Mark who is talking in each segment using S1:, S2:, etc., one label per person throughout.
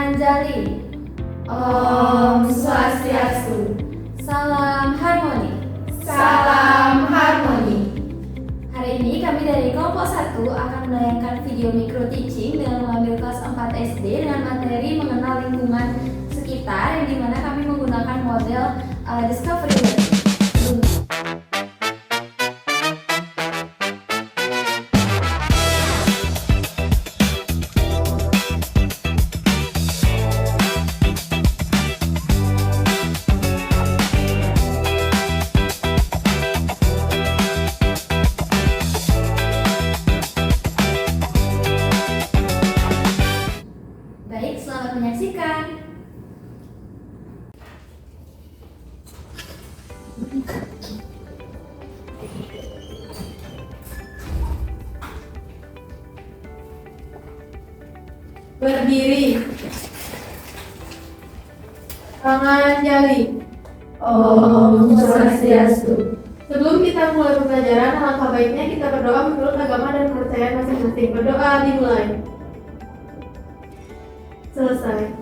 S1: Anjali.
S2: Om Swastiastu.
S1: Salam harmoni.
S2: Salam harmoni.
S1: Hari ini kami dari kelompok 1 akan menayangkan video micro teaching dengan mengambil kelas 4 SD dengan materi mengenal lingkungan sekitar yang dimana kami menggunakan model Discovery Learning. Baik, selamat menyaksikan.
S2: Berdiri. Tangan jari.
S1: Om Swastiastu.
S2: Sebelum kita mulai pembelajaran, alangkah baiknya kita berdoa menurut agama dan kepercayaan masing-masing. Berdoa dimulai. Selesai.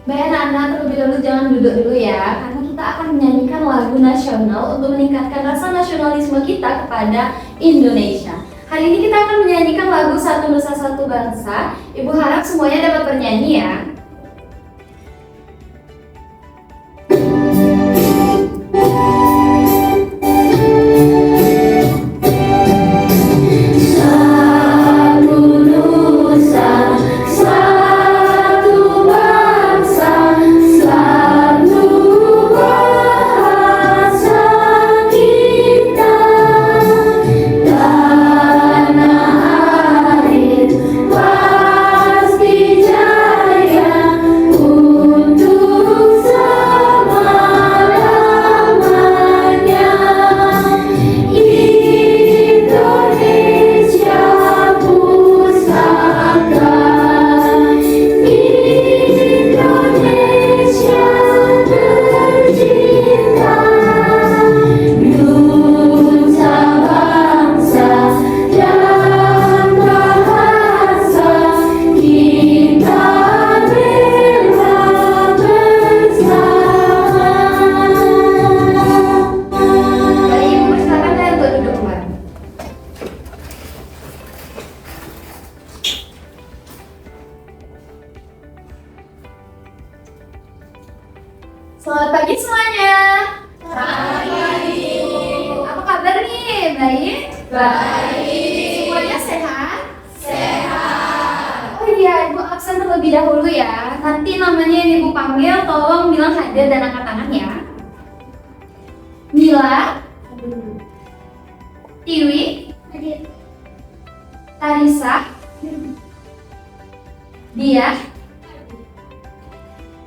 S1: Baik anak-anak, terlebih dahulu jangan duduk dulu ya, karena kita akan menyanyikan lagu nasional untuk meningkatkan rasa nasionalisme kita kepada Indonesia. Hari ini kita akan menyanyikan lagu Satu Nusa Satu Bangsa. Ibu harap semuanya dapat bernyanyi ya. Selamat pagi semuanya.
S2: Selamat pagi.
S1: Apa kabar nih? Baik?
S2: Baik.
S1: Semuanya sehat?
S2: Sehat.
S1: Oh iya, Ibu absen terlebih dahulu ya. Nanti namanya yang Ibu panggil tolong bilang hadir dan angkat tangan ya. Mila, Tiwi, Tarisa, Dia,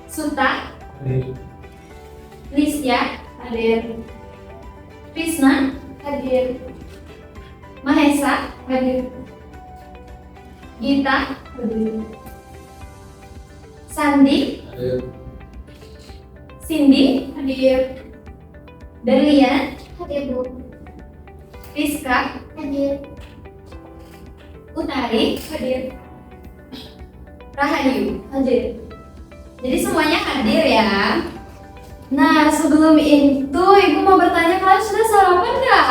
S1: Suta, Lisya,
S2: Hadir.
S1: Krisna,
S2: Hadir.
S1: Mahesa,
S2: Hadir.
S1: Gita,
S2: Hadir.
S1: Sandi,
S3: Hadir.
S1: Cindy,
S2: Hadir.
S1: Berlian,
S2: Hadir, Bu.
S1: Rizka,
S2: Hadir.
S1: Utari,
S2: Hadir.
S1: Rahayu.
S2: Hadir.
S1: Jadi semuanya hadir ya. Nah, sebelum itu Ibu mau bertanya, kalian sudah sarapan nggak?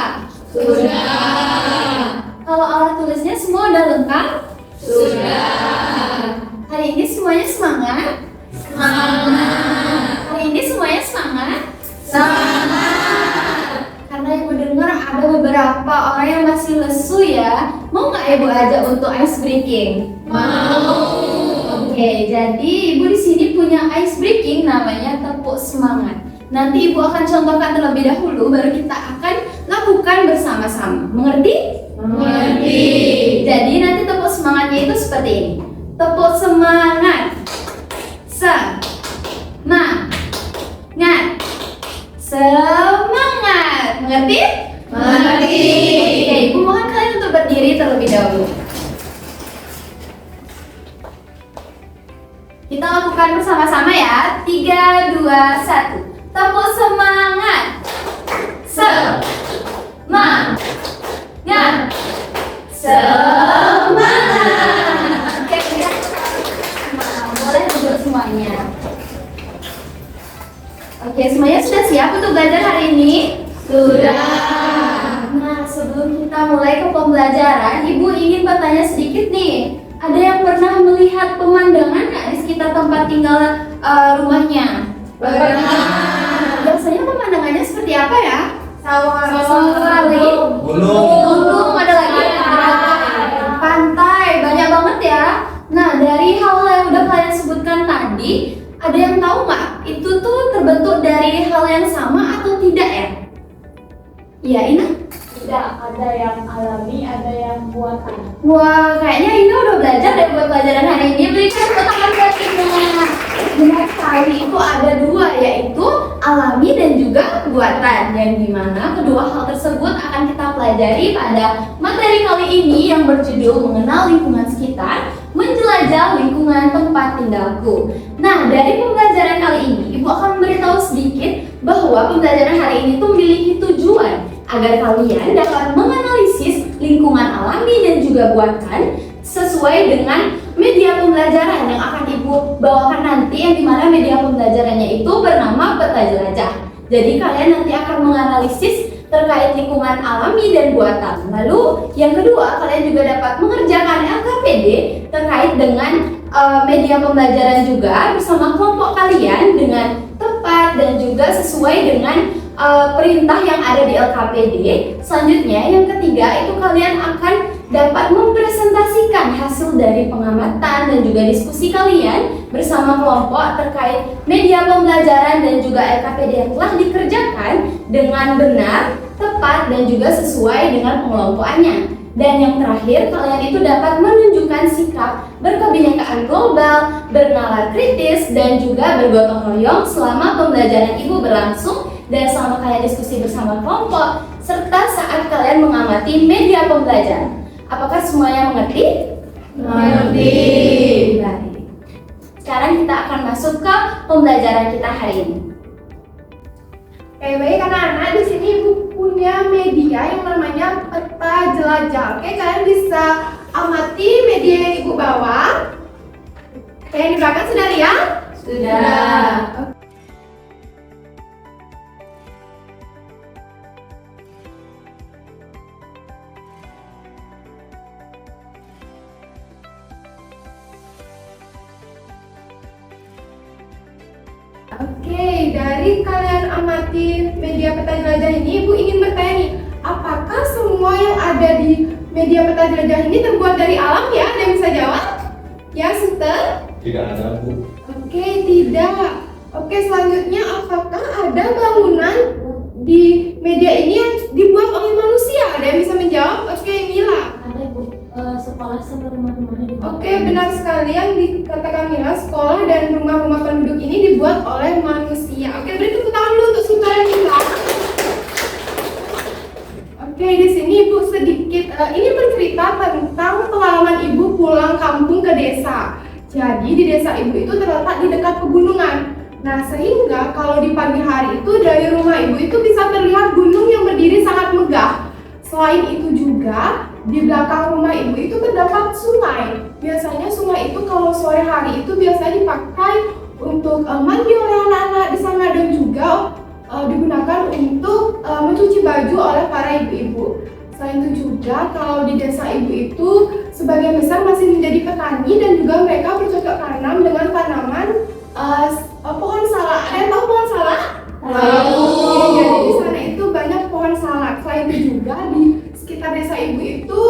S2: Sudah.
S1: Kalau alat tulisnya semua udah lengkap?
S2: Sudah.
S1: Hari ini semuanya semangat?
S2: Semangat.
S1: Hari ini semuanya semangat?
S2: Semangat.
S1: Karena Ibu dengar ada beberapa orang yang masih lesu ya. Mau nggak Ibu ajak untuk ice breaking?
S2: Mau.
S1: Oke, jadi Ibu di sini punya ice breaking namanya tepuk semangat. Nanti Ibu akan contohkan terlebih dahulu, baru kita akan lakukan bersama-sama. Mengerti?
S2: Mengerti.
S1: Jadi nanti tepuk semangatnya itu seperti ini. Tepuk semangat. Semangat. Semangat. Mengerti?
S2: Mengerti.
S1: Oke, Ibu mohon kalian untuk berdiri terlebih dahulu. Kita lakukan bersama-sama ya. 3, 2, 1. Tepuk semangat. Semangat. Semangat. Oke, ya. Boleh semuanya. Oke, semuanya sudah siap untuk belajar hari ini? Sudah. Nah, sebelum kita mulai ke pembelajaran, Ibu ingin bertanya sedikit nih. Ada yang pernah melihat pemandangan nggak di sekitar tempat tinggal rumahnya? Biasanya pemandangannya seperti apa ya?
S2: Sawah.
S1: Gunung, ada lagi pantai, banyak banget ya. Nah, dari hal yang udah kalian sebutkan tadi, ada yang tahu nggak? Itu tuh terbentuk dari hal yang sama atau tidak ya? Iya, Ina?
S3: Tidak, ada yang alami, ada yang buatan.
S1: Wah, kayaknya Ina udah belajar deh buat pelajaran hari ini. Berikan tepuk tangan buat Ina. Benar sekali, itu ada dua, yaitu alami dan juga buatan. Yang dimana kedua hal tersebut akan kita pelajari pada materi kali ini yang berjudul mengenal lingkungan sekitar, menjelajah lingkungan tempat tinggalku. Nah, dari pembelajaran kali ini, Ibu akan memberitahu sedikit bahwa pembelajaran hari ini tuh memiliki tujuan agar kalian dapat menganalisis lingkungan alami dan juga buatan sesuai dengan media pembelajaran yang akan Ibu bawakan nanti, yang dimana media pembelajarannya itu bernama Peta Jelajah. Jadi kalian nanti akan menganalisis terkait lingkungan alami dan buatan. Lalu yang kedua, kalian juga dapat mengerjakan LKPD terkait dengan media pembelajaran juga bersama kelompok kalian dengan tepat dan juga sesuai dengan perintah yang ada di LKPD. Selanjutnya yang ketiga itu kalian akan dapat mempresentasikan hasil dari pengamatan dan juga diskusi kalian bersama kelompok terkait media pembelajaran dan juga LKPD yang telah dikerjakan dengan benar, tepat dan juga sesuai dengan pengelompokannya. Dan yang terakhir, kalian itu dapat menunjukkan sikap berkebinekaan global, bernalar kritis, dan juga bergotong royong selama pembelajaran Ibu berlangsung dan selama kalian diskusi bersama kelompok, serta saat kalian mengamati media pembelajaran. Apakah semuanya mengerti?
S2: Mengerti.
S1: Baik. Sekarang kita akan masuk ke pembelajaran kita hari ini.
S2: Baik, anak-anak, di sini Ibu punya media yang namanya Peta Jelajah. Oke, kalian bisa amati media yang Ibu bawa. Oke, yang di belakang sudah lihat?
S1: Sudah.
S2: Oke, dari kalian amati media Peta Jelajah ini, Ibu ingin bertanya nih, apakah semua yang ada di media Peta Jelajah ini terbuat dari alam ya? Ada yang bisa jawab? Ya, Suster?
S4: Tidak ada, Bu.
S2: Oke, tidak. Oke, selanjutnya apakah ada bangunan di media ini yang dibuat oleh manusia? Ada yang bisa menjawab? Oke, Mila.
S3: Ada Bu, sekolah sama rumah-rumahnya di
S2: Oke, benar sekali yang dikatakan Mila, sekolah dan rumah-rumah penduduk ini dibuat oleh manusia. Oke, beri tepuk tangan dulu untuk saudara Mila. Oke, di sini Ibu sedikit ini bercerita tentang pengalaman Ibu pulang kampung ke desa. Jadi di desa Ibu itu terletak di dekat pegunungan. Nah, sehingga kalau di pagi hari itu dari rumah Ibu itu bisa terlihat gunung yang berdiri sangat megah. Selain itu juga di belakang rumah Ibu itu terdapat sungai. Biasanya sungai itu kalau sore hari itu biasanya dipakai untuk mandi oleh anak-anak di sana dan juga digunakan untuk mencuci baju oleh para ibu-ibu. Selain itu juga kalau di desa Ibu itu sebagian besar masih menjadi petani dan juga mereka bercocok tanam dengan tanaman pohon salak. Ada yang tahu pohon salak?
S1: Tahu.
S2: Jadi di sana itu banyak pohon salak. Selain itu juga di sekitar desa Ibu itu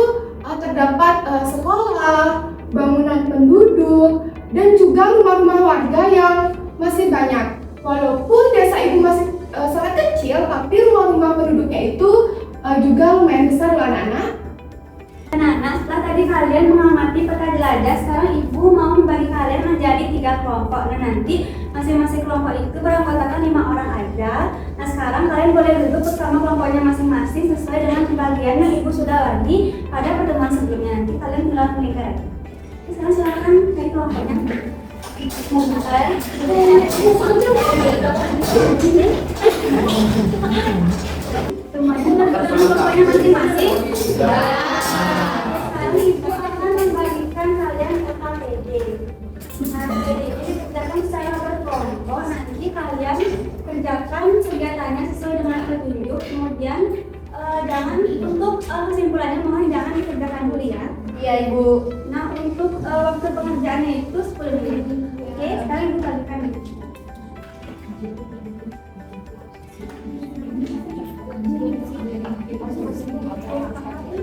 S2: terdapat sekolah, bangunan penduduk, dan juga rumah-rumah warga yang masih banyak. Walaupun desa Ibu masih sangat kecil, tapi rumah-rumah penduduknya itu juga lumayan besar loh anak-anak.
S5: Anak-anak, setelah tadi kalian mengamati peta jelajah, sekarang Ibu mau membagi kalian menjadi 3 kelompok. Dan nanti masing-masing kelompok itu beranggotakan 5 orang aja. Nah, sekarang kalian boleh duduk bersama kelompoknya masing-masing sesuai dengan pembagian yang Ibu sudah bagi pada pertemuan sebelumnya. Nanti kalian tinggal melingkar aja. Sekarang silakan dari kelompoknya. Semuanya sudah bertemu kelompoknya masing-masing. Sekarang Ibu akan membagikan kalian LKPD. Nah, LKPD dikerjakan kerjakan kegiatannya sesuai dengan petunjuk. Kemudian jangan untuk kesimpulannya mohon jangan dikerjakan dulu ya.
S1: Iya Ibu.
S5: Nah untuk waktu pengerjaannya itu 10 menit. Oke, sekarang Ibu kalikan.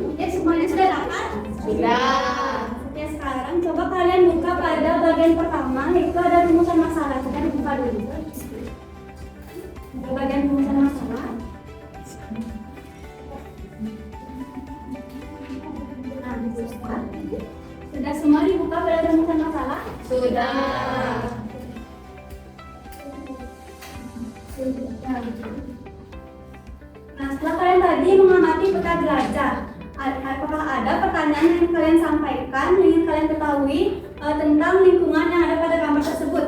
S5: Oke, semuanya sudah dapat?
S1: Sudah.
S5: Oke, sekarang coba kalian buka pada bagian pertama, yaitu ada rumusan masalah. Kita dibuka dulu. Buka bagian rumusan masalah. Nah, sudah semua dibuka pada rumusan masalah?
S1: Sudah.
S5: Nah, setelah kalian tadi mengamati peta jelajah, apakah ada pertanyaan yang kalian sampaikan, yang ingin kalian ketahui tentang lingkungan yang ada pada gambar tersebut?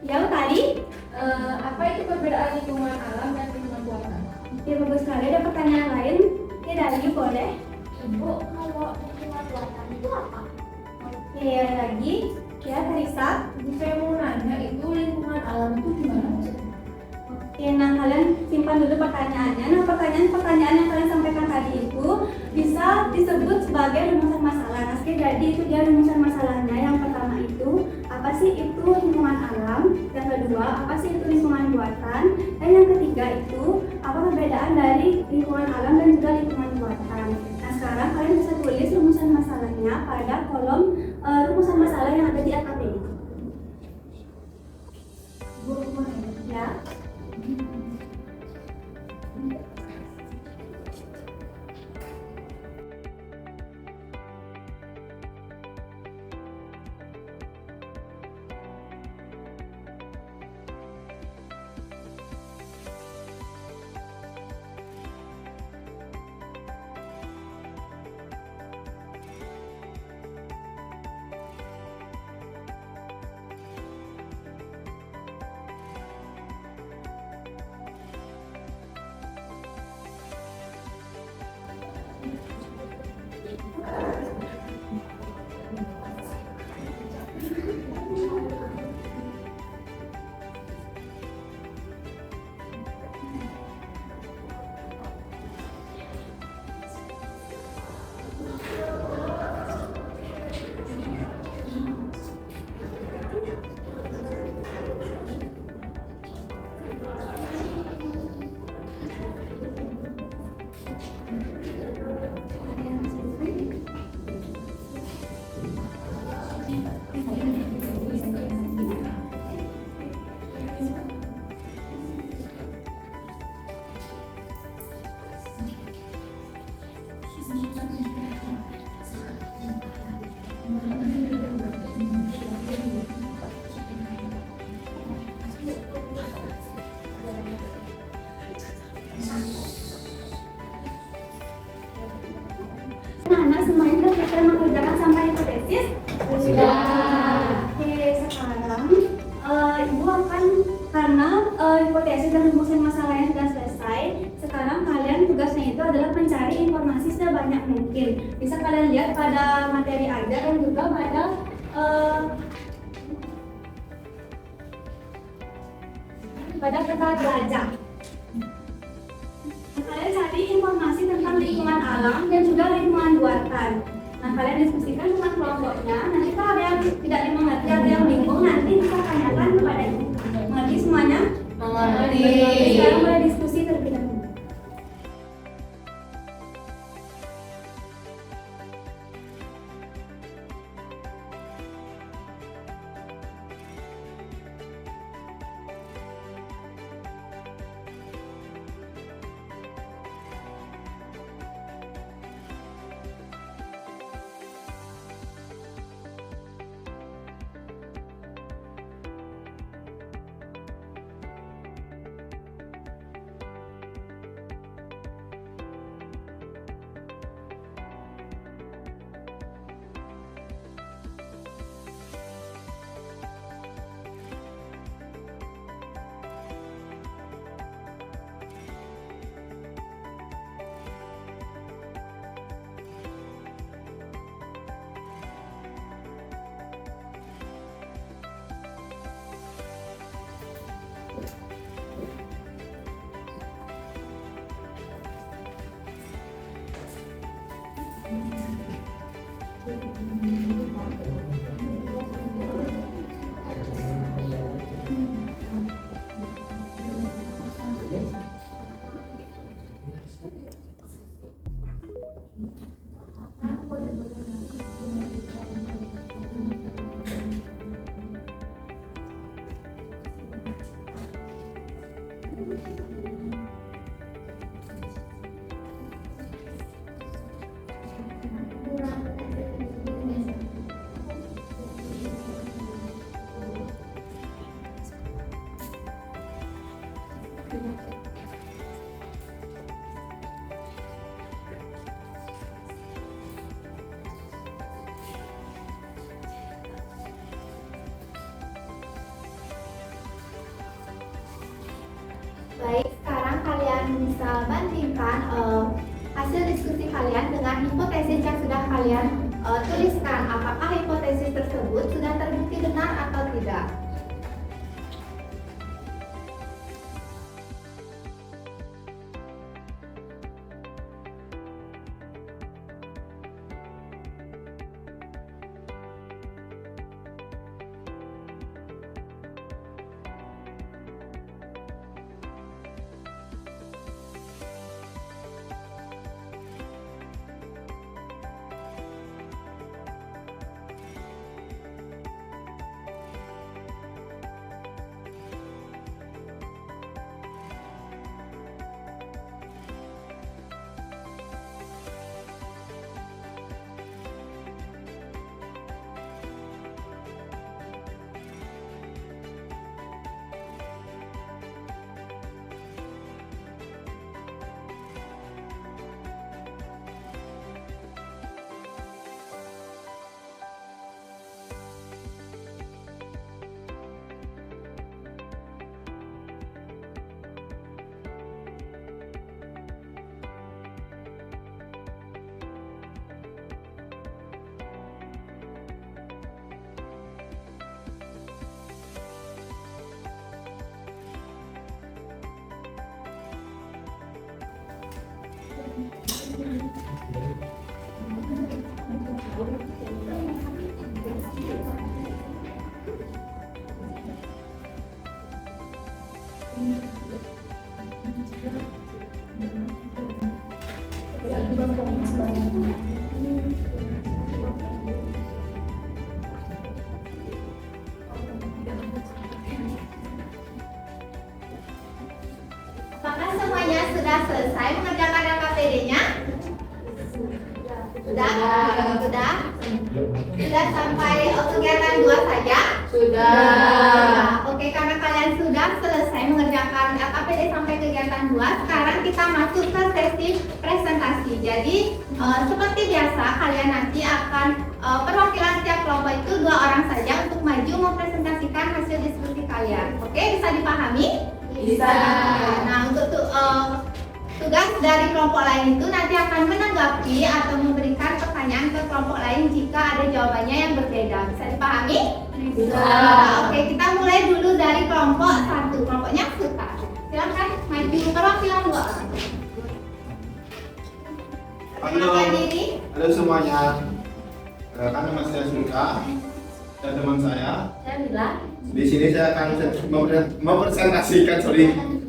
S5: Ya, tadi?
S2: Apa itu perbedaan lingkungan alam dan lingkungan buatan?
S5: Ya, bagus sekali. Ada pertanyaan lain? Ya, dari boleh.
S3: Ibu, kalau lingkungan buatan itu apa?
S5: Oke, ada lagi. Ya, Teresa.
S2: Saya mau nanya itu lingkungan alam itu gimana maksudnya?
S5: Oke, nah kalian simpan dulu pertanyaannya. Nah, pertanyaan yang kalian sampaikan tadi itu bisa disebut sebagai rumusan masalah. Nah, jadi itu dia rumusan masalahnya. Yang pertama itu apa sih itu lingkungan alam? Yang kedua, apa sih itu lingkungan buatan? Dan yang ketiga itu apa perbedaan dari lingkungan alam dan juga lingkungan buatan? Nah, sekarang kalian bisa tulis rumusan masalahnya pada kolom rumusan masalah yang ada di AKP. Ya. Nah, semuanya kita mengerjakan sampai hipotesis.
S1: Sudah.
S5: Oke, sekarang Ibu akan karena hipotesis dan rumusan masalahnya sudah selesai. Sekarang kalian tugasnya itu adalah mencari informasi sebanyak mungkin. Bisa kalian lihat pada materi ajar dan juga pada peta jelajah. Kalian cari informasi tentang lingkungan alam dan juga lingkungan buatan. Nah, kalian diskusikan dengan kelompoknya. Nanti kalau ada yang tidak dimengerti, ada yang bingung, nanti bisa tanyakan kepada ibu. Mengerti semuanya?
S1: Mengerti.
S5: Sekarang mulai diskusi terlebih dahulu.
S4: Baik, sekarang kalian bisa bandingkan hasil diskusi kalian dengan hipotesis yang sudah kalian tuliskan. Apakah hipotesis tersebut sudah terbukti benar atau tidak? Apakah semuanya sudah selesai mengerjakan LKPD-nya? Sudah? Sudah? Sudah sampai kegiatan 2 saja? Sudah. Oke, karena kalian sudah selesai mengerjakan LKPD sampai kegiatan 2, sekarang kita masuk ke sesi presentasi. Jadi, seperti biasa, kalian nanti akan perwakilan setiap kelompok itu 2 orang saja untuk maju mempresentasikan hasil diskusi kalian. Oke, bisa dipahami? Bisa. Nah, untuk tugas dari kelompok lain itu nanti akan menanggapi atau memberikan pertanyaan ke kelompok lain jika ada jawabannya yang berbeda. Bisa dipahami? Bisa. Oke, kita mulai dulu dari kelompok 1. Kelompoknya Suta. Silakan maju perwakilan 2 orang. Perkenalkan diri.
S6: Halo semuanya. Nama saya Suta dan teman saya.
S1: Saya bilang
S6: Di sini saya akan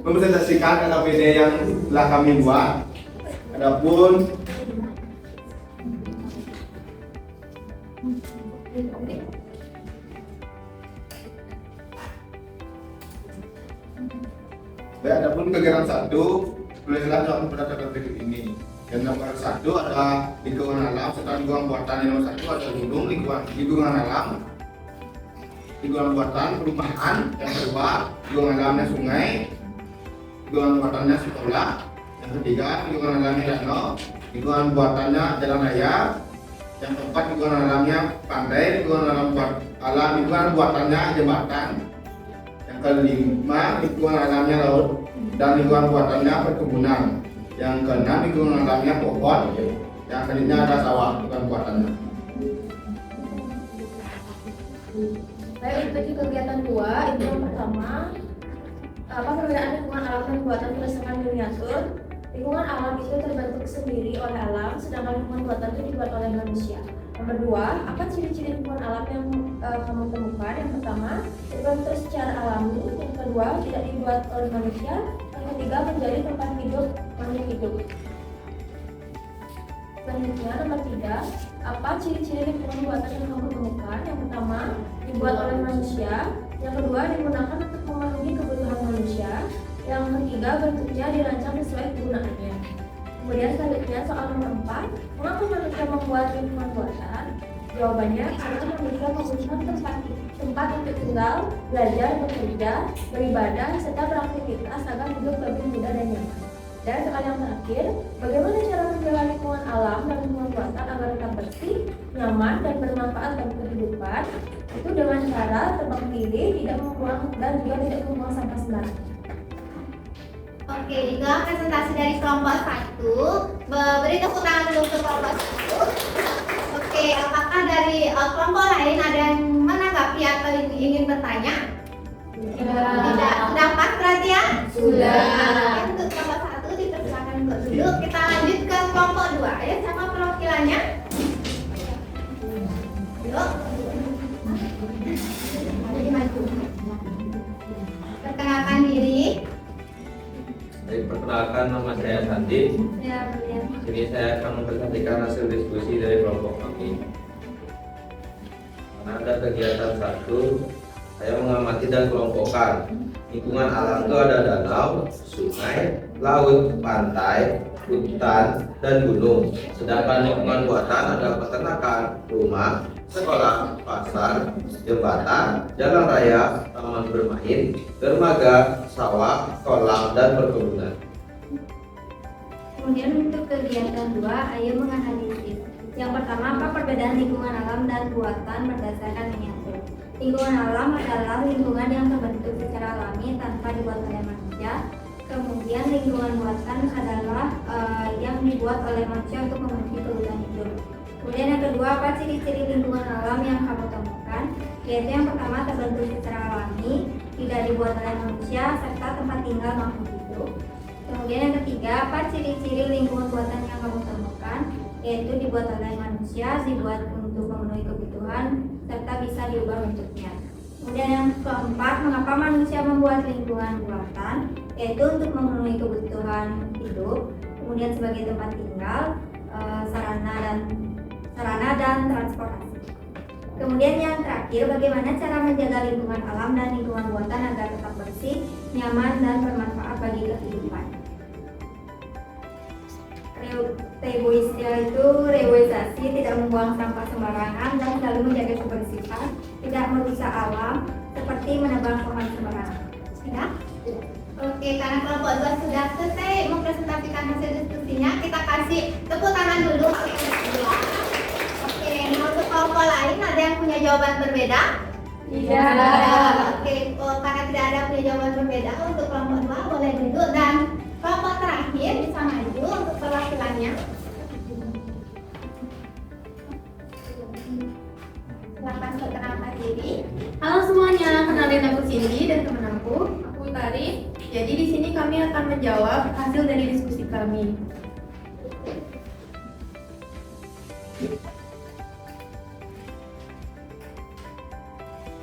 S6: mempresentasikan LKPD yang telah kami buat. Adapun kegiatan 1, tulislah jawaban pada kata berikut ini. Yang nomor 1 adalah lingkungan alam, serta lingkungan buatan. Yang nomor 1 adalah gunung, lingkungan alam, lingkungan buatan perumahan. Yang kedua, lingkungan alamnya sungai, lingkungan buatannya sekolah. Yang ketiga, lingkungan alamnya danau, lingkungan buatannya jalan raya. Yang keempat, lingkungan alamnya pantai, lingkungan buatannya jembatan. Yang kelima, lingkungan alamnya laut, dan lingkungan buatannya perkebunan. Yang keenam, lingkungan alamnya pohon. Yang kelima ada sawah, lingkungan buatannya.
S1: Baik, untuk kegiatan 2, itu yang pertama, apa perbedaan lingkungan alam dan buatan berdasarkan miniatur. Lingkungan alam itu terbentuk sendiri oleh alam, sedangkan lingkungan buatan itu dibuat oleh manusia. Nomor 2, apa ciri-ciri lingkungan alam yang kamu temukan? Yang pertama, terbentuk secara alami. Yang kedua, tidak dibuat oleh manusia. Yang ketiga, menjadi tempat hidup makhluk hidup. Selanjutnya, nomor 3, apa ciri-ciri lingkungan buatan yang kamu temukan? Yang pertama, dibuat oleh manusia. Yang kedua, digunakan untuk memenuhi kebutuhan manusia.
S7: Yang ketiga, bentuknya dirancang sesuai kegunaannya. Kemudian selanjutnya soal nomor 4, mengapa manusia membuat lingkungan buatan? Jawabannya karena manusia membutuhkan tempat untuk tinggal, belajar, bekerja, beribadah, serta beraktivitas agar hidup lebih mudah dan nyaman. Dan soal yang terakhir, bagaimana cara menjaga lingkungan alam dan lingkungan buatan agar tetap bersih, nyaman, dan bermanfaat bagi kehidupan? Itu dengan cara tebang pilih, tidak membuang dan juga tidak membuang sampah sembarangan.
S4: Oke, itu presentasi dari kelompok 1. Beri tepuk tangan dulu untuk kelompok 1. Oke, apakah dari kelompok lain ada yang menanggapi atau ingin bertanya? Tidak. Sudah pas berarti ya?
S1: Sudah.
S4: Oke, untuk kelompok 1 dipersilakan untuk duduk. Kita lanjut ke kelompok 2. Ayo, siapa perwakilannya? Yuk. Mari maju. Perkenalkan diri.
S8: Baik, perkenalkan nama saya Sandi.
S1: Ya, Brian.
S8: Ini saya akan mempresentasikan hasil diskusi dari kelompok kami. Karena ada kegiatan 1, saya mengamati dan kelompokkan. Lingkungan alam itu ada danau, sungai, laut, pantai, hutan, dan gunung. Sedangkan lingkungan buatan ada peternakan, rumah, sekolah, pasar, jembatan, jalan raya, taman bermain, dermaga, sawah, kolam, dan perkebunan.
S1: Kemudian untuk kegiatan 2, ayo menganalisis. Yang pertama, apa perbedaan lingkungan alam dan buatan berdasarkan miniatur? Lingkungan alam adalah lingkungan yang terbentuk secara alami tanpa dibuat oleh manusia. Kemudian lingkungan buatan adalah yang dibuat oleh manusia untuk memenuhi kebutuhan hidup. Kemudian yang kedua, apa ciri-ciri lingkungan alam yang kamu temukan? Yaitu yang pertama, terbentuk secara alami, tidak dibuat oleh manusia, serta tempat tinggal makhluk hidup. Kemudian yang ketiga, apa ciri-ciri lingkungan buatan yang kamu temukan? Yaitu dibuat oleh manusia, dibuat untuk memenuhi kebutuhan, serta bisa diubah bentuknya. Kemudian yang keempat, mengapa manusia membuat lingkungan buatan? Yaitu untuk memenuhi kebutuhan hidup, kemudian sebagai tempat tinggal, sarana dan transportasi. Kemudian yang terakhir, bagaimana cara menjaga lingkungan alam dan lingkungan buatan agar tetap bersih, nyaman, dan bermanfaat bagi kehidupan. Reboisasi, tidak membuang sampah sembarangan dan selalu menjaga kebersihan, tidak merusak alam seperti menebang pohon sembarangan.
S4: Sudah? Oke, karena kelompok 2 sudah selesai mempresentasikan hasil diskusinya, kita kasih tepuk tangan dulu. Oke, nah untuk kelompok lain ada yang punya jawaban berbeda?
S1: Tidak.
S4: Oke, karena tidak ada punya jawaban berbeda, untuk kelompok 2 boleh duduk dan kelompok terakhir bisa maju untuk perwakilannya. Silakan perkenalkan diri.
S2: Halo semuanya, kenalin aku Cindy dan teman aku Utari. Jadi di sini kami akan menjawab hasil dari diskusi kami.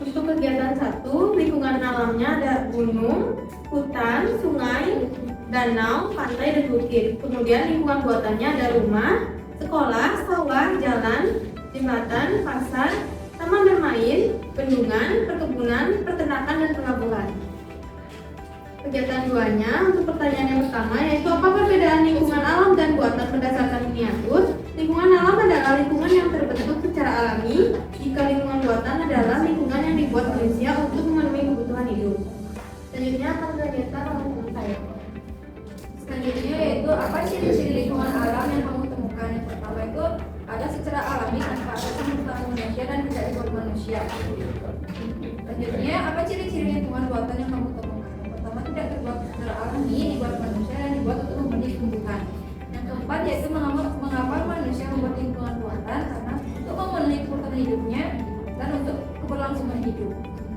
S2: Untuk kegiatan 1, lingkungan alamnya ada gunung, hutan, sungai, danau, pantai, dan bukit. Kemudian lingkungan buatannya ada rumah, sekolah, sawah, jalan, jembatan, pasar, taman bermain, bendungan, perkebunan, peternakan, dan pelabuhan. Kegiatan 2-nya, untuk pertanyaan yang pertama, yaitu apa perbedaan lingkungan alam dan buatan berdasarkan miniatur? Lingkungan alam adalah lingkungan yang terbentuk secara alami, jika lingkungan buatan adalah lingkungan yang dibuat manusia untuk memenuhi kebutuhan hidup. Selanjutnya akan kegiatan oleh teman saya.
S7: Selanjutnya yaitu apa ciri-ciri lingkungan alam yang kamu temukan? Yang pertama itu ada secara alami tanpa ada pembentukan manusia dan tidak dibuat manusia. Selanjutnya apa ciri-ciri lingkungan buatan yang kamu temukan? Yang pertama tidak terbuat secara alami, dibuat manusia dan dibuat untuk memenuhi kebutuhan. Yang keempat yaitu mengapa manusia membuat lingkungan buatan? Karena untuk memenuhi kebutuhan hidupnya dan untuk keberlangsungan hidup.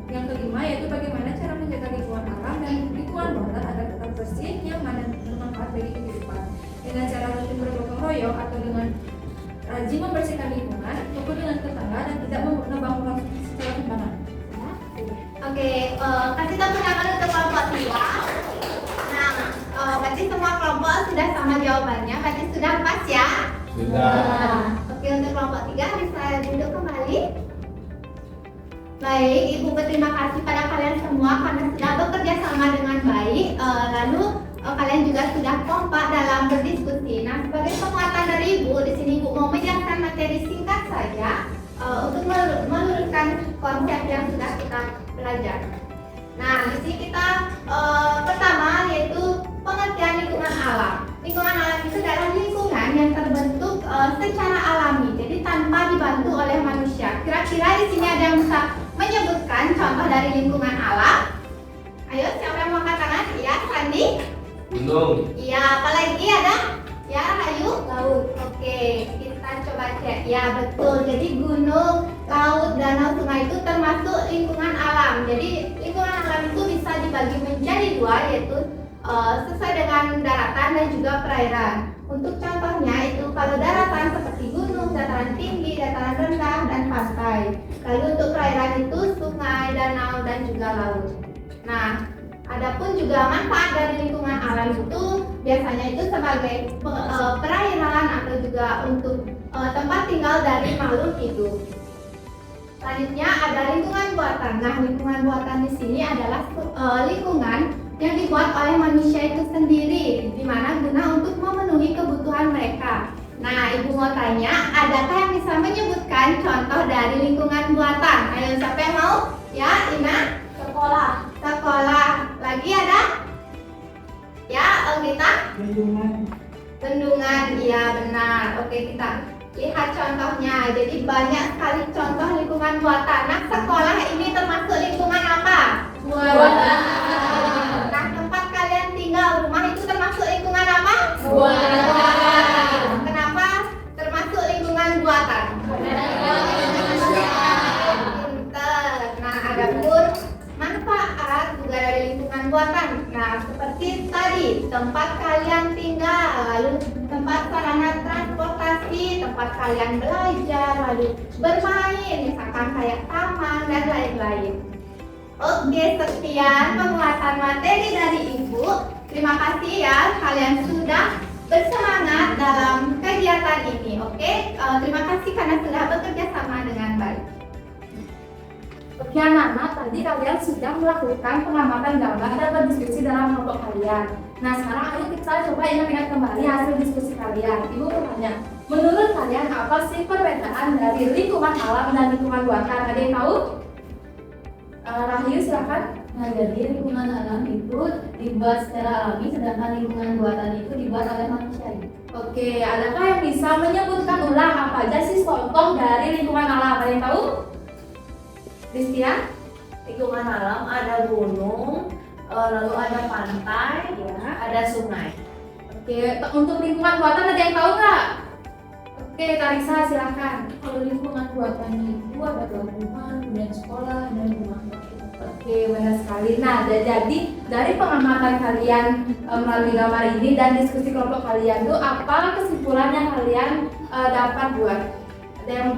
S7: Yang kelima yaitu bagaimana cara menjaga lingkungan alam dan lingkungan buatan agar tetap bersih, nyaman, dan bermanfaat bagi kehidupan. Dengan cara rutin bergotong royong atau dengan rajin membersihkan lingkungan, maupun dengan tetangga dan tidak menebang pohon secara sembarangan.
S4: Oke, kasih tepuk tangan untuk kelompok 2. Nah, berarti semua kelompok sudah sama jawabannya, berarti sudah pas ya?
S8: Sudah.
S4: Oke, untuk kelompok 3 bisa duduk kembali. Baik, Ibu berterima kasih pada kalian semua karena sudah bekerja sama dengan baik. Lalu kalian juga sudah kompak dalam berdiskusi. Nah, sebagai penguatan dari Ibu, di sini Ibu mau menjelaskan materi singkat saja untuk meluruskan konsep yang sudah kita belajar. Nah, di sini kita pertama yaitu pengertian lingkungan alam. Lingkungan alam itu adalah lingkungan yang terbentuk secara alami, jadi tanpa dibantu oleh manusia. Kira-kira di sini ada yang bisa menyebutkan contoh dari lingkungan alam? Ayo, siapa yang mau angkat tangan? Iya, Sandi?
S8: Gunung.
S4: Iya, apalagi ada? Ya, Ayu? Laut. Oke, kita coba cek. Ya, betul. Jadi gunung, laut, danau, sungai itu termasuk lingkungan alam. Jadi lingkungan alam itu bisa dibagi menjadi dua, yaitu sesuai dengan daratan dan juga perairan. Untuk contohnya itu kalau daratan seperti gunung, dataran tinggi, dataran rendah, dan pantai. Lalu untuk perairan itu sungai, danau, dan juga laut. Nah, adapun juga manfaat dari lingkungan alam itu biasanya itu sebagai perairan atau juga untuk tempat tinggal dari makhluk hidup. Selanjutnya ada lingkungan buatan. Nah, lingkungan buatan di sini adalah lingkungan yang dibuat oleh manusia itu sendiri, di mana guna untuk memenuhi kebutuhan mereka. Nah, Ibu mau tanya, adakah yang bisa menyebutkan contoh dari lingkungan buatan? Ayo, siapa yang mau? Ya, Ina?
S3: Sekolah.
S4: Sekolah. Lagi ada? Ya, kita? Bendungan, iya benar. Oke, kita lihat contohnya. Jadi banyak sekali contoh lingkungan buatan. Nah, sekolah ini termasuk lingkungan apa?
S1: Buatan.
S4: Nah, tempat kalian tinggal, rumah itu termasuk lingkungan apa?
S1: Buatan.
S4: Kenapa termasuk lingkungan buatan? Pinter. Nah, adapun manfaat juga dari lingkungan buatan. Nah, seperti tadi, tempat kalian tinggal, lalu tempat sarana transportasi, tempat kalian belajar, lalu bermain, misalkan kayak taman dan lain-lain. Oke, sekian penguatan materi dari Ibu. Terima kasih ya, kalian sudah bersemangat dalam kegiatan ini. Oke, terima kasih karena sudah bekerja sama dengan baik.
S2: Oke anak-anak, tadi kalian sudah melakukan pengamatan gambar dan berdiskusi dalam kelompok kalian. Nah, sekarang ayo kita coba ingat-ingat kembali hasil diskusi kalian. Ibu bertanya, menurut kalian apa sih perbedaan dari lingkungan alam dan lingkungan buatan? Ada yang tahu? Rahayu silakan.
S1: Nah, jadi lingkungan alam itu dibuat secara alami, sedangkan lingkungan buatan itu dibuat oleh manusia.
S2: Oke, adakah yang bisa menyebutkan ulang apa aja sih contoh dari lingkungan alam? Ada yang tahu? Christian?
S3: Lingkungan alam ada gunung, lalu ada pantai, ya, ada sungai.
S2: Oke, untuk lingkungan buatan ada yang tahu nggak? Oke, Tarisa silakan.
S1: Kalau lingkungan buatan itu ada pelabuhan, kemudian sekolah, dan rumah.
S2: Oke, benar sekali. Nah, jadi dari pengamatan kalian melalui gambar ini dan diskusi kelompok kalian tuh apa kesimpulan yang kalian dapat buat? Ada yang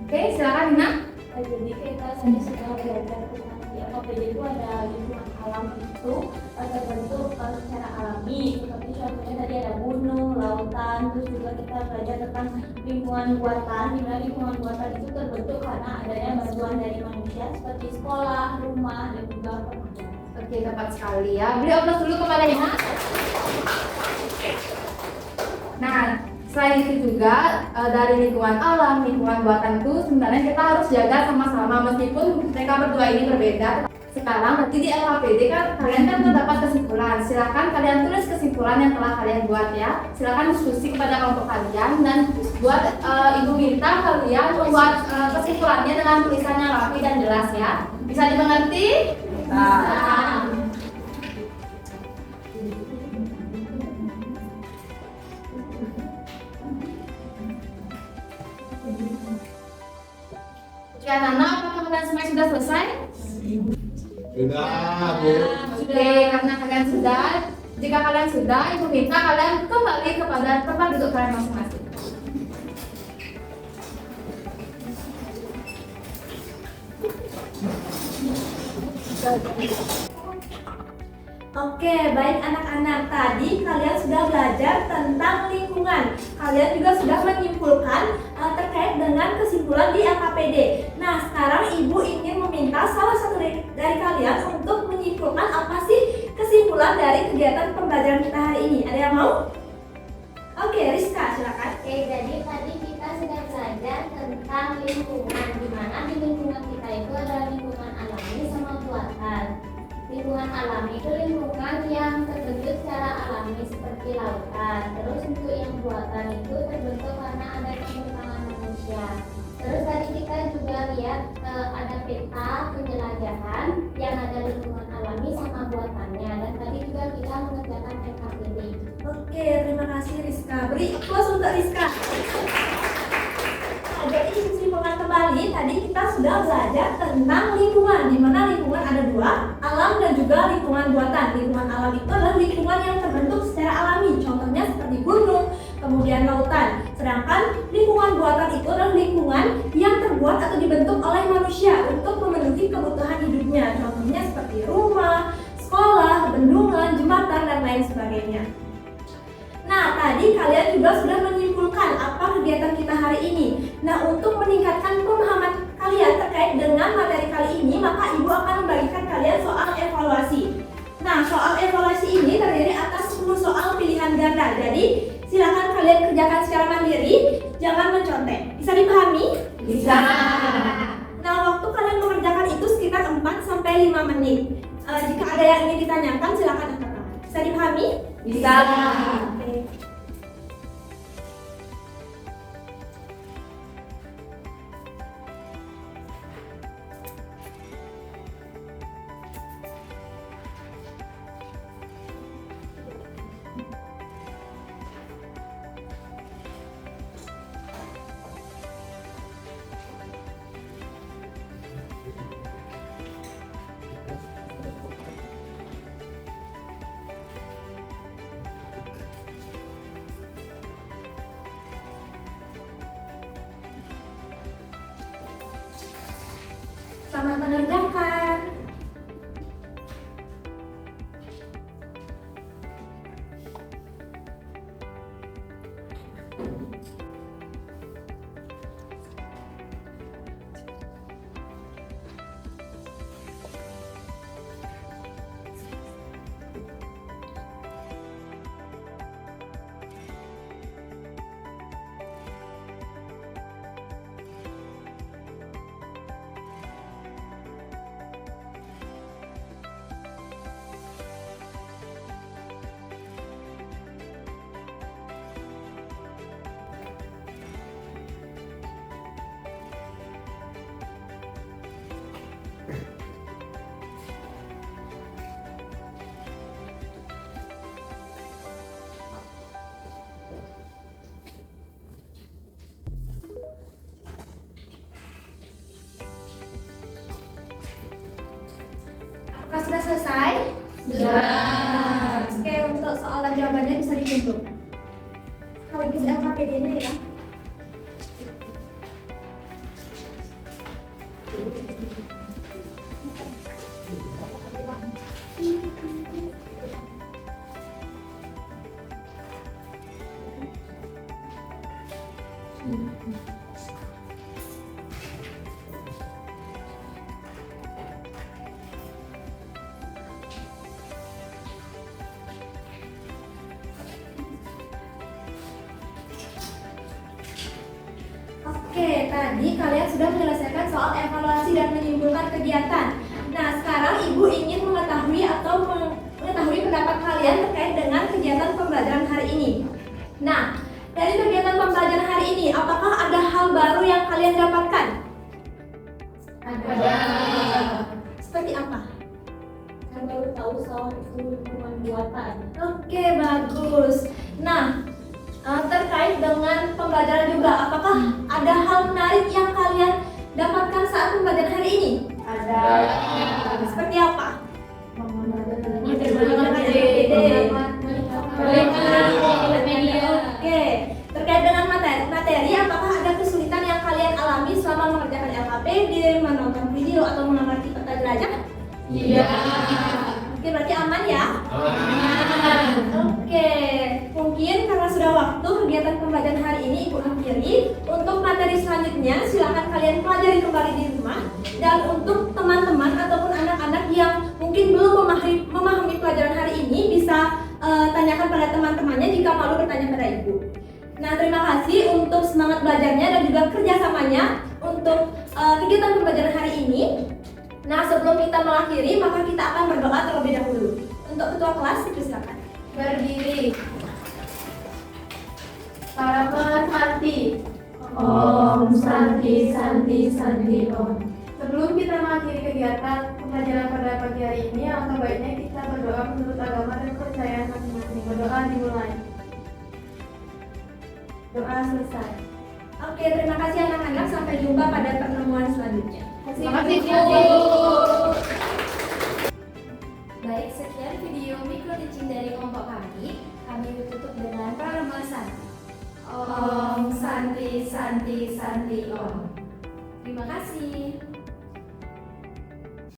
S2: oke, silakan Nina.
S3: Jadi kita tadi sudah belajar tentang PPD itu ada lingkungan alam itu terbentuk secara alami, seperti contohnya tadi ada gunung, lautan, terus juga kita belajar tentang lingkungan buatan, di mana lingkungan buatan itu terbentuk karena adanya bantuan dari manusia seperti sekolah, rumah, dan juga pekerjaan.
S2: Oke, tepat sekali ya. Beri aplaus dulu kepada Nina. Nah, selain itu juga dari lingkungan alam, lingkungan buatan itu sebenarnya kita harus jaga sama-sama meskipun mereka berdua ini berbeda. Sekarang nanti di LHPD kan kalian kan terdapat kesimpulan. Silakan kalian tulis kesimpulan yang telah kalian buat ya. Silakan diskusi kepada kelompok kalian dan buat Ibu minta kalian membuat kesimpulannya dengan tulisan yang rapi dan jelas ya. Bisa dimengerti? Bisa. Oke anak-anak, apakah kalian semua sudah selesai?
S6: Sudah, Bu.
S2: Oke, karena kalian sudah, jika kalian sudah, Ibu minta kalian kembali kepada tempat duduk kalian masing-masing.
S5: Oke, baik anak-anak, tadi kalian sudah belajar tentang lingkungan. Kalian juga sudah menyimpulkan terkait terkait dengan kesimpulan di LKPD. Nah, sekarang Ibu ingin meminta salah satu dari kalian untuk menyimpulkan apa sih kesimpulan dari kegiatan pembelajaran kita hari ini. Ada yang mau? Oke, Rizka, silakan.
S1: Oke, jadi tadi kita sudah belajar tentang lingkungan, di mana di lingkungan kita itu ada lingkungan alami sama buatan. Lingkungan alami itu lingkungan yang terbentuk secara alami seperti lautan. Terus untuk yang buatan itu terbentuk karena ada tangan manusia. Terus tadi kita juga lihat ada peta penjelajahan yang ada lingkungan alami sama buatannya. Dan tadi juga kita mengerjakan LKPD.
S5: Oke, terima kasih Rizka. Beri aplaus untuk Rizka. Jadi simpulkan kembali, tadi kita sudah belajar tentang lingkungan, di mana lingkungan ada dua, alam dan juga lingkungan buatan. Lingkungan alam itu adalah lingkungan yang terbentuk secara alami, contohnya seperti gunung, kemudian lautan. Sedangkan lingkungan buatan itu adalah lingkungan yang terbuat atau dibentuk oleh manusia untuk memenuhi kebutuhan hidupnya, contohnya seperti rumah, sekolah, bendungan, jembatan, dan lain sebagainya. Nah, tadi kalian juga sudah menyimpulkan apa kegiatan kita hari ini. Nah, untuk meningkatkan pemahaman kalian terkait dengan materi kali ini, maka Ibu akan membagikan kalian soal evaluasi. Nah, soal evaluasi ini terdiri atas 10 soal pilihan ganda. Jadi, silakan kalian kerjakan secara mandiri, jangan mencontek. Bisa dipahami?
S2: Bisa.
S5: Nah, waktu kalian mengerjakan itu sekitar 4-5 menit. Jika ada yang ingin ditanyakan, silakan angkat tangan. Bisa dipahami?
S2: Bisa.
S5: Oke. Selamat mengerjakan. Apakah sudah selesai?
S2: Sudah.
S5: Oke, untuk soal dan jawabannya bisa ditunjuk. Kalau bisa LKPD-nya ya. Oke, tadi kalian sudah menyelesaikan soal evaluasi dan menyimpulkan kegiatan. Nah, sekarang Ibu ingin mengetahui atau mengetahui pendapat kalian terkait dengan kegiatan pembelajaran hari ini. Nah, dari kegiatan pembelajaran hari ini, apakah ada hal baru yang kalian dapatkan?
S2: Ada.
S5: Seperti apa?
S3: Saya baru tahu soal itu lingkungan buatan.
S5: Oke, bagus. Nah, terkait dengan pembelajaran juga, apakah ada hal menarik yang kalian dapatkan saat pembelajaran hari ini?
S2: Ada.
S5: Seperti apa? Oke, terkait dengan materi, apakah ada kesulitan yang kalian alami selama mengerjakan LKPD, menonton video atau mengamati peta jelajah?
S2: Iya.
S5: Oke, berarti aman ya? Oke, mungkin karena sudah waktu kegiatan pembelajaran hari ini Ibu akhiri. Untuk materi selanjutnya untuk teman-teman ataupun anak-anak yang mungkin belum memahami pelajaran hari ini bisa tanyakan pada teman-temannya jika malu bertanya pada ibu. Nah, terima kasih untuk semangat belajarnya dan juga kerjasamanya untuk kegiatan pembelajaran hari ini. Nah, sebelum kita mengakhiri, maka kita akan berdoa terlebih dahulu. Untuk ketua kelas, silakan berdiri.
S2: Sarapan Santi.
S1: Om Santi Santi Santi Om.
S7: Sebelum kita mengakhiri kegiatan pembelajaran pada pagi hari ini, alangkah baiknya kita berdoa menurut agama dan kepercayaan masing-masing. Berdoa dimulai. Doa selesai.
S5: Oke, terima kasih anak-anak. Sampai jumpa pada pertemuan selanjutnya.
S2: Terima kasih, Bu.
S1: Baik, sekian video micro teaching dari kelompok kami. Kami tutup dengan pranama Om Santi Santi Santi Om. Terima kasih.